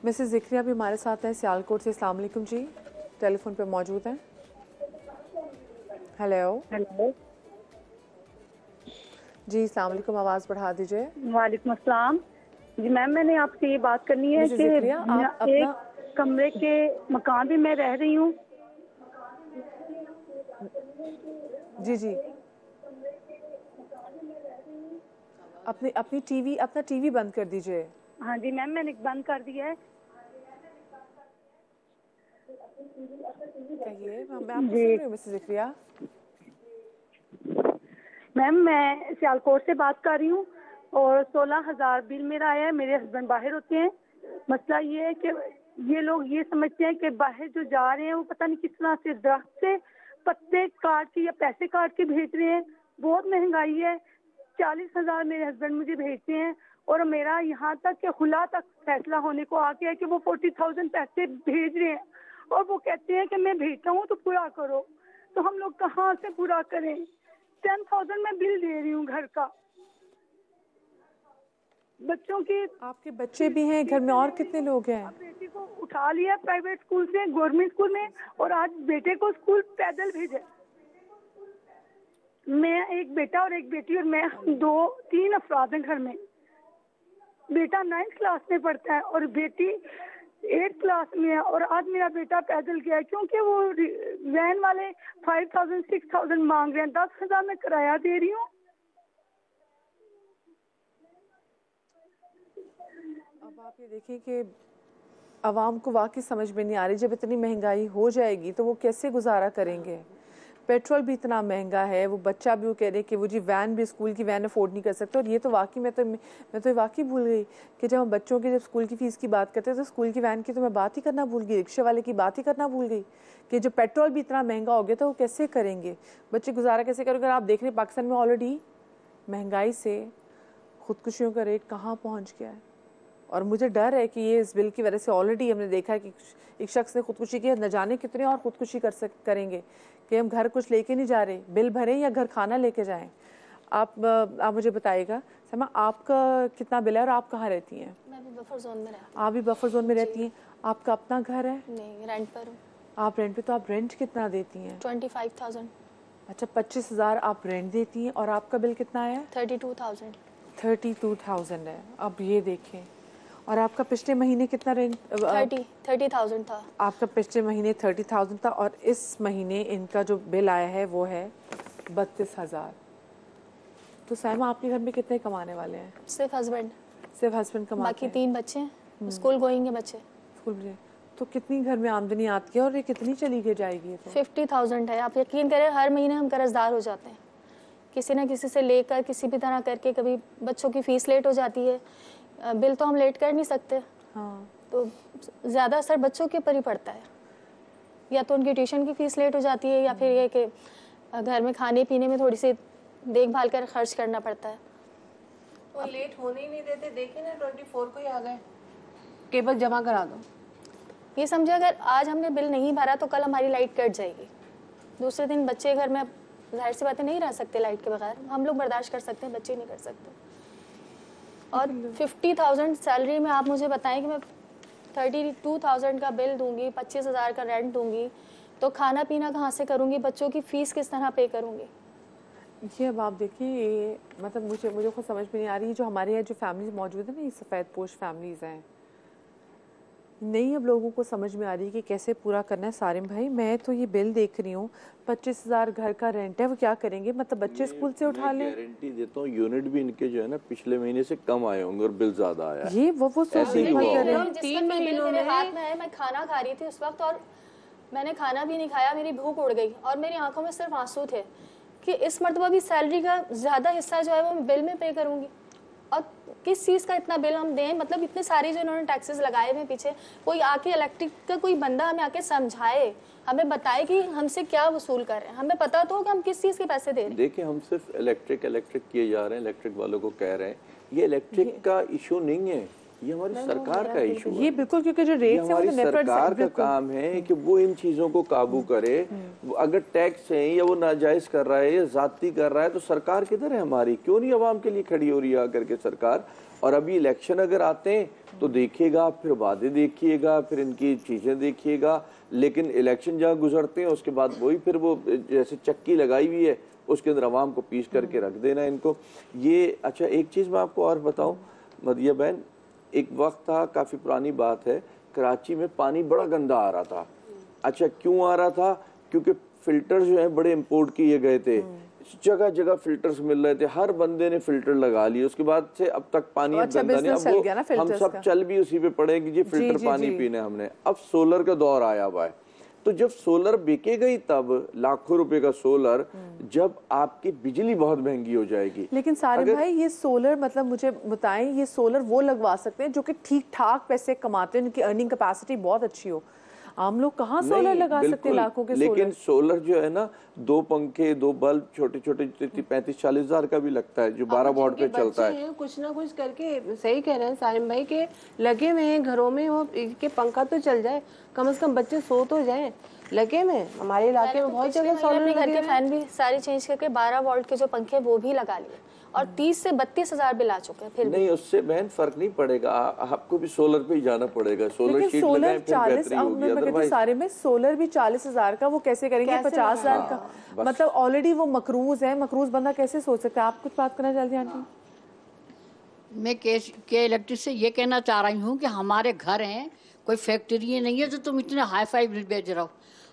Mrs Zakaria भी हमारे साथ हैं सियालकोट से। अस्सलाम वालेकुम जी, टेलीफोन पे मौजूद हैं। हेलो हेलो जी, अस्सलाम वालेकुम, आवाज़ बढ़ा दीजिए। वालेकुम अस्सलाम जी मैम, मैंने आपसे ये बात करनी है मिसेस कि ज़िक्रिया आप अपना एक कमरे के मकान में मैं रह रही हूँ। जी जी अपनी अपना टीवी बंद कर दीजिए। हाँ जी मैम, मैंने बंद कर दिया है। कहिए, मैं आपको जी सुन रही हूँ मिसेस ज़िक्रिया। मैम, मैं सियालकोट से बात कर रही हूँ और 16,000 बिल मेरा आया है। मेरे हस्बैंड बाहर होते हैं। मसला ये है कि ये लोग ये समझते हैं कि बाहर जो जा रहे हैं वो पता नहीं किस तरह से दरख्त से पत्ते काट के या पैसे काट के भेज रहे हैं। बहुत महंगाई है। 40,000 मेरे हस्बैंड मुझे भेजते हैं और मेरा यहाँ तक कि खुला तक फैसला होने को आ गया है कि वो 40,000 पैसे भेज रहे हैं और वो कहते हैं कि मैं भेजता हूँ तो पूरा करो। तो हम लोग कहाँ से पूरा करें? 10,000 मैं बिल दे रही हूँ घर का। बच्चों की आपके बच्चे भी हैं घर में, और कितने लोग हैं? अब बेटी को उठा लिया प्राइवेट स्कूल से गवर्नमेंट स्कूल में और आज बेटे को स्कूल पैदल भेजा। मैं एक बेटा और एक बेटी और मैं 2-3 अफराद हैं घर में। बेटा 9th क्लास में पढ़ता है और बेटी 8th क्लास में है और आज मेरा बेटा पैदल गया क्योंकि वो वैन वाले 5,000-6,000 मांग रहे हैं। 10,000 मैं किराया दे रही हूँ। अब आप ये देखिए कि आवाम को वाकई समझ में नहीं आ रही, जब इतनी महंगाई हो जाएगी तो वो कैसे गुजारा करेंगे। पेट्रोल भी इतना महंगा है, वो बच्चा भी वो कह रहे कि वो जी वैन भी, स्कूल की वैन अफोर्ड नहीं कर सकते। और ये तो वाकई मैं तो वाकई भूल गई कि जब हम बच्चों के जब स्कूल की फ़ीस की बात करते हैं तो स्कूल की वैन की तो मैं बात ही करना भूल गई, रिक्शे वाले की बात ही करना भूल गई कि जो पेट्रोल भी इतना महंगा हो गया तो वो कैसे करेंगे, बच्चे गुजारा कैसे करेंगे। अगर आप देख रहे हैं पाकिस्तान में ऑलरेडी महंगाई से ख़ुदकुशियों का रेट कहाँ पहुँच गया है। और मुझे डर है कि ये इस बिल की वजह से ऑलरेडी हमने देखा है कि एक शख्स ने खुदकुशी की, न जाने कितने और खुदकुशी करेंगे कि हम घर कुछ लेके नहीं जा रहे, बिल भरें या घर खाना लेके जाएं। आप मुझे बताइएगा समा, आपका कितना बिल है और आप कहाँ रहती हैं? मैं भी बफर जोन में रहती हूँ। आप भी बफर जोन में रहती हैं? आपका अपना घर है? नहीं, रेंट पर हूँ। आप रेंट पे, तो आप रेंट कितना देती हैं? 25,000। अच्छा, 25,000 आप रेंट देती हैं और आपका बिल कितना है? 32,000। 32,000 है। अब ये देखें, और आपका पिछले महीने कितना रेंट? 30,000 था। आपका पिछले महीने 30,000 था और इस महीने इनका जो बिल आया है वो है 32,000। तो साइमा, आपके घर में कितने कमाने वाले हैं? सिर्फ हस्बैंड। सिर्फ हस्बैंड कमाते बाकी हैं? 3 बच्चे हैं, स्कूल गोइंग है बच्चे। स्कूल में? तो कितनी घर में आमदनी आती है और ये कितनी चली के जाएगी? तो 50,000 है। आप यकीन करें, हर महीने हम कर्जदार हो जाते हैं, किसी ना किसी से लेकर, किसी भी तरह करके। कभी बच्चों की फ़ीस लेट हो जाती है, बिल तो हम लेट कर नहीं सकते। हाँ, तो ज़्यादा असर बच्चों के ऊपर ही पड़ता है। या तो उनकी ट्यूशन की फ़ीस लेट हो जाती है या फिर ये कि घर में खाने पीने में थोड़ी सी देखभाल कर खर्च करना पड़ता है। वो लेट होने ही नहीं देते। देखिए ना, 24 को ही आ गए, केबल जमा करा दो। ये समझे, अगर आज हमने बिल नहीं भरा तो कल हमारी लाइट कट जाएगी। दूसरे दिन बच्चे घर में, जाहिर सी बातें, नहीं रह सकते लाइट के बगैर। हम लोग बर्दाश्त कर सकते हैं, बच्चे नहीं कर सकते। और 50,000 सैलरी में आप मुझे बताएं कि मैं 32,000 का बिल दूंगी, 25,000 का रेंट दूंगी, तो खाना पीना कहाँ से करूंगी, बच्चों की फ़ीस किस तरह पे करूंगी? ये अब आप देखिए, ये मतलब मुझे खुद समझ में नहीं आ रही। जो हमारे यहाँ जो फैमिलीज मौजूद है ना, ये सफ़ेद पोश फैमिलीज़ हैं, नहीं अब लोगों को समझ में आ रही है कि कैसे पूरा करना है। सारिम भाई, मैं तो ये बिल देख रही हूँ, 25,000 घर का रेंट है, वो क्या करेंगे? मतलब बच्चे स्कूल से उठा लें? गारंटी देता हूँ, यूनिट भी इनके जो है ना पिछले महीने से कम आए होंगे और बिल ज्यादा आया। ये वो सोच ऐसे ही हुआ होगा। जिस वक्त ये बिल मेरे हाथ में है, मैं खाना खा रही थी उस वक्त, और मैंने खाना भी नहीं खाया, मेरी भूख उड़ गई और मेरी आंखों में सिर्फ आंसू थे कि इस मरतबा भी सैलरी का ज़्यादा हिस्सा जो है वो मैं बिल में पे करूँगी। और किस चीज़ का इतना बिल हम दें? मतलब इतने सारे जो इन्होंने टैक्सेस लगाए हुए पीछे, कोई आके इलेक्ट्रिक का कोई बंदा हमें आके समझाए, हमें बताए कि हमसे क्या वसूल कर रहे हैं, हमें पता तो हो कि हम किस चीज़ के पैसे दे रहे हैं। देखिए, हम सिर्फ इलेक्ट्रिक किए जा रहे हैं, इलेक्ट्रिक वालों को कह रहे हैं। ये इलेक्ट्रिक का इशू नहीं है, ये हमारी सरकार का इशू है। ये बिल्कुल, क्योंकि जो रेट है हमारी सरकार का काम है कि वो इन चीजों को काबू करे। अगर टैक्स है या वो नाजायज कर रहा है या जाती कर रहा है, तो सरकार किधर है हमारी? क्यों नहीं आवाम के लिए खड़ी हो रही है आकर के सरकार? और अभी इलेक्शन अगर आते हैं तो देखिएगा, फिर वादे देखिएगा, फिर इनकी चीजें देखिएगा, लेकिन इलेक्शन जहाँ गुजरते हैं उसके बाद वही फिर वो जैसे चक्की लगाई हुई है उसके अंदर अवाम को पीस करके रख देना इनको। ये अच्छा, एक चीज मैं आपको और बताऊं मदिया बहन, एक वक्त था, काफी पुरानी बात है, कराची में पानी बड़ा गंदा आ रहा था। अच्छा, क्यों आ रहा था? क्योंकि फिल्टर जो है बड़े इंपोर्ट किए गए थे, जगह जगह फिल्टर्स मिल रहे थे, हर बंदे ने फिल्टर लगा लिए, उसके बाद से अब तक पानी अच्छा, गंदा नहीं। अब वो हम सब चल भी उसी पे पड़े कि जी फिल्टर पानी पीने हमने। अब सोलर का दौर आया हुआ है, तो जब सोलर बिकेगा ही तब, लाखों रुपए का सोलर, जब आपकी बिजली बहुत महंगी हो जाएगी। लेकिन सारे भाई ये सोलर मतलब मुझे बताएं, ये सोलर वो लगवा सकते हैं जो कि ठीक ठाक पैसे कमाते हैं, उनकी अर्निंग कैपेसिटी बहुत अच्छी हो। आम लोग कहाँ सोलर लगा सकते हैं लाखों के सोलर? लेकिन सोलर जो है ना, 2 पंखे 2 बल्ब छोटे छोटे 35-40 हजार का भी लगता है, जो 12 वॉट पे चलता है। कुछ ना कुछ करके, सही कह रहे हैं सालिम भाई के लगे हुए हैं घरों में, वो के पंखा तो चल जाए, कम से कम बच्चे सो तो जाए, लगे में। हमारे इलाके में बहुत जगह सोलर अपने घर के फैन भी सारे चेंज करके 12 वोल्ट के जो पंखे वो भी लगा लिए और 30 से 32 हजार बिल आ चुके हैं। फिर नहीं, उससे बहन फर्क नहीं पड़ेगा, आपको भी सोलर पे ही जाना पड़ेगा। सोलर शीट लगाएं, फिर बेहतरी होगी। अदरवाइज सारे में सोलर भी 40,000 का, वो कैसे करेंगे? 50,000 का, मतलब ऑलरेडी वो मकरूज है, मकरूज बंदा कैसे सोच सकता है? आप कुछ बात करना चाहती हैं आंटी? मैं के इलेक्ट्रिक से ये कहना चाह रही हूँ कि हमारे घर हैं, कोई फैक्ट्री नहीं है जो तुम इतने हाई फाई बिल बेच रहे हो।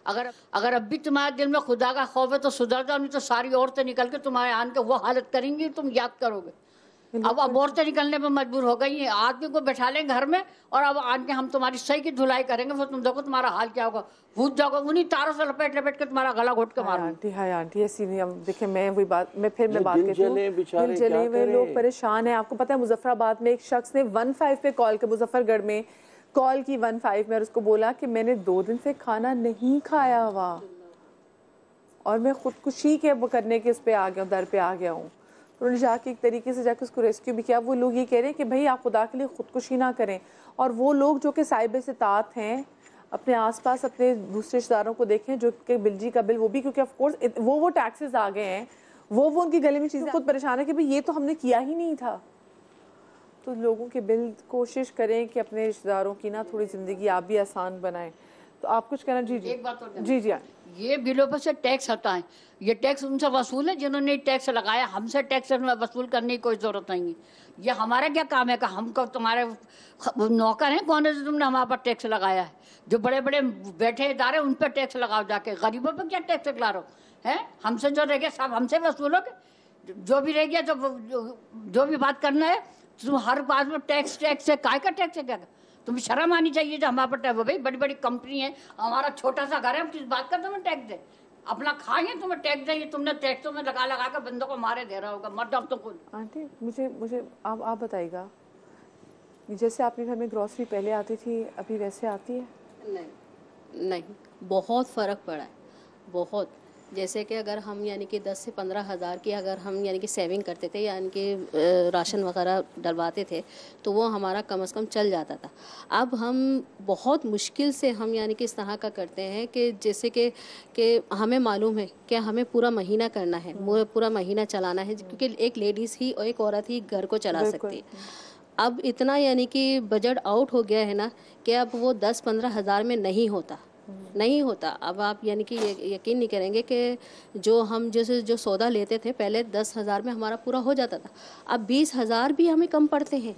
अगर अब भी तुम्हारे दिल में खुदा का खौफ है तो सुधर जाओ, नहीं तो सारी औरतें निकल के तुम्हारे आन के वो हालत करेंगी, तुम याद करोगे। अब औरतें निकलने पर मजबूर हो गई हैं, आदमी को बैठा लें घर में और अब आन के हम तुम्हारी सही की धुलाई करेंगे, फिर तुम देखो तुम्हारा हाल क्या होगा। भूत जाओगे, उन्हीं तारों से लपेट लपेट के तुम्हारा गला घोट के मारूंगी। आंटी, हाय आंटी, ऐसी नहीं। हम देखिए, मैं वही बात, मैं बात करती हूँ, दिल जले हुए लोग परेशान हैं। आपको पता है मुजफ्फराबाद में एक शख्स ने 15 पे कॉल के, मुजफ्फरगढ़ में कॉल की 15 में, और उसको बोला कि मैंने 2 दिन से खाना नहीं खाया हुआ और मैं खुदकुशी के करने के उस पे आ गया हूँ, दर पे आ गया हूँ। तो उन्होंने जाके एक तरीके से जाके उसको रेस्क्यू भी किया। वो लोग ये कह रहे हैं कि भाई आप खुदा के लिए खुदकुशी ना करें। और वो लोग जो कि साहिब इस्तात हैं, अपने आसपास अपने दूसरे रिश्तेदारों को देखें जो कि बिजली का बिल, वो भी क्योंकि ऑफ कोर्स वो टैक्सेस आ गए हैं, वो उनकी गले में चीज़ें, खुद परेशान है कि भाई ये तो हमने किया ही नहीं था। तो लोगों के बिल, कोशिश करें कि अपने रिश्तेदारों की ना थोड़ी ज़िंदगी आप भी आसान बनाएं। तो आप कुछ कहना? जी जी, एक बात और जी जी। ये बिलों पर से टैक्स हटाएं। ये टैक्स उनसे वसूल है जिन्होंने टैक्स लगाया, हमसे टैक्स वसूल करने की कोई जरूरत नहीं है। ये हमारा क्या काम है कि हमको तुम्हारे नौकर हैं? कौन है जो तुमने हमारे पर टैक्स लगाया है? जो बड़े बड़े बैठे इदारे उन पर टैक्स लगाओ जाके, गरीबों पर क्या टैक्स लगा रहे हो? है हमसे जो रह गया सब हमसे वसूलोगे, जो भी रह गया, जो भी बात करना है तुम हर बात में टैक्स है। काय का टैक्स है? क्या तुम्हें शर्म आनी चाहिए जो हमारे पर टैक्स। भाई बड़ी बड़ी कंपनी है, हमारा छोटा सा घर है, हम किस बात का तुम्हें टैक्स दे? अपना खाएंगे तुम्हें टैक्स देंगे। तुमने टैक्सों में लगा लगा कर बंदों को मारे दे रहा होगा, मर जाओ तो खुद। आंटी, मुझे आप बताइएगा, जैसे आपके घर में ग्रॉसरी पहले आती थी, अभी वैसे आती है? नहीं, बहुत फ़र्क पड़ा है, बहुत। जैसे कि अगर हम यानी कि 10 से 15 हज़ार की अगर हम यानी कि सेविंग करते थे, यानी कि राशन वगैरह डलवाते थे, तो वो हमारा कम से कम चल जाता था। अब हम बहुत मुश्किल से हम यानी कि इस तरह का करते हैं कि जैसे कि हमें मालूम है कि हमें पूरा महीना करना है, पूरा महीना चलाना है, क्योंकि एक लेडीज़ ही और एक औरत ही घर को चला सकती है। अब इतना यानी कि बजट आउट हो गया है ना कि अब वो 10-15 हज़ार में नहीं होता। अब आप यानी कि यकीन नहीं करेंगे कि जो हम जैसे जो सौदा लेते थे पहले 10,000 में हमारा पूरा हो जाता था, अब 20,000 भी हमें कम पड़ते हैं।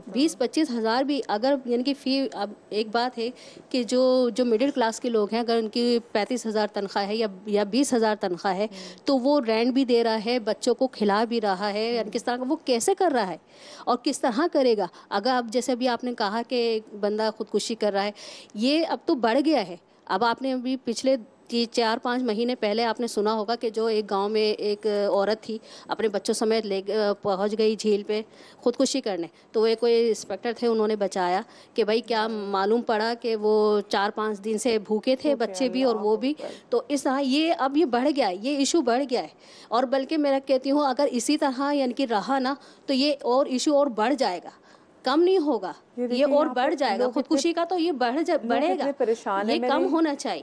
20-25 हज़ार भी अगर यानी कि फ़ी। अब एक बात है कि जो मिडिल क्लास के लोग हैं, अगर उनकी 35,000 तनख्वाह है या 20,000 तनख्वाह है, तो वो रेंट भी दे रहा है, बच्चों को खिला भी रहा है, यानी किस तरह का वो कैसे कर रहा है और किस तरह करेगा। अगर अब जैसे अभी आपने कहा कि बंदा खुदकुशी कर रहा है, ये अब तो बढ़ गया है। अब आपने अभी पिछले 4-5 महीने पहले आपने सुना होगा कि जो एक गांव में एक औरत थी, अपने बच्चों समेत पहुंच गई झील पे खुदकुशी करने, तो वो कोई इंस्पेक्टर थे, उन्होंने बचाया कि भाई क्या मालूम पड़ा कि वो 4-5 दिन से भूखे थे, बच्चे भी और वो भी। तो इस तरह ये अब ये बढ़ गया है, ये इशू बढ़ गया है। और बल्कि मैं कहती हूँ अगर इसी तरह यानी कि रहा ना तो ये और इशू और बढ़ जाएगा, कम नहीं होगा, ये और बढ़ जाएगा। खुदकुशी का तो ये बढ़ेगा, ये कम होना चाहिए।